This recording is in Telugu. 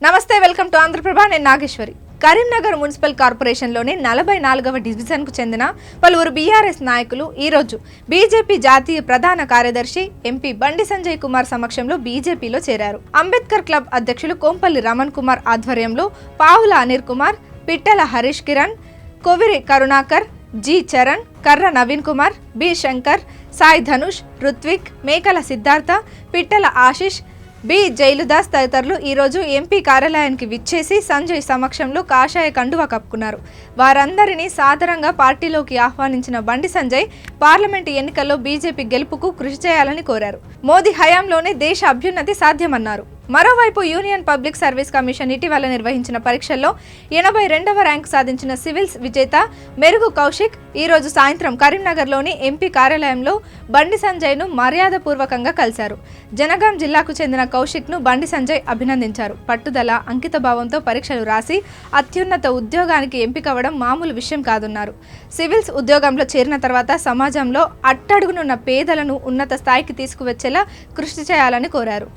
నమస్తే, వెల్కమ్ టు ఆంధ్రప్రభ. నేను నాగేశ్వరి. కరీంనగర్ మున్సిపల్ కార్పొరేషన్లోని 44వ డివిజన్కు చెందిన పలువురు బీఆర్ఎస్ నాయకులు ఈరోజు బీజేపీ జాతీయ ప్రధాన కార్యదర్శి ఎంపీ బండి సంజయ్ కుమార్ సమక్షంలో బీజేపీలో చేరారు. అంబేద్కర్ క్లబ్ అధ్యక్షులు కోంపల్లి రమణ్ కుమార్ ఆధ్వర్యంలో పావుల అనిల్ కుమార్, పిట్టల హరీష్ కిరణ్, కొవిరి కరుణాకర్, జి చరణ్, కర్ర నవీన్ కుమార్, బి శంకర్, సాయి ధనుష్, రుత్విక్, మేకల సిద్ధార్థ, పిట్టల ఆశిష్, బి జైలుదాస్ తదితరులు ఈరోజు ఎంపీ కార్యాలయానికి విచ్చేసి సంజయ్ సమక్షంలో కాషాయ కండువా కప్పుకున్నారు. వారందరినీ సాదరంగా పార్టీలోకి ఆహ్వానించిన బండి సంజయ్ పార్లమెంటు ఎన్నికల్లో బీజేపీ గెలుపుకు కృషి చేయాలని కోరారు. మోదీ హయాంలోనే దేశ అభ్యున్నతి సాధ్యమన్నారు. మరోవైపు యూనియన్ పబ్లిక్ సర్వీస్ కమిషన్ ఇటీవల నిర్వహించిన పరీక్షల్లో 82వ ర్యాంకు సాధించిన సివిల్స్ విజేత మెరుగు కౌశిక్ ఈరోజు సాయంత్రం కరీంనగర్లోని ఎంపీ కార్యాలయంలో బండి సంజయ్ను మర్యాదపూర్వకంగా కలిశారు. జనగాం జిల్లాకు చెందిన కౌశిక్ను బండి సంజయ్ అభినందించారు. పట్టుదల, అంకితభావంతో పరీక్షలు రాసి అత్యున్నత ఉద్యోగానికి ఎంపికవడం మామూలు విషయం కాదన్నారు. సివిల్స్ ఉద్యోగంలో చేరిన తర్వాత సమాజంలో అట్టడుగునున్న పేదలను ఉన్నత స్థాయికి తీసుకువచ్చేలా కృషి చేయాలని కోరారు.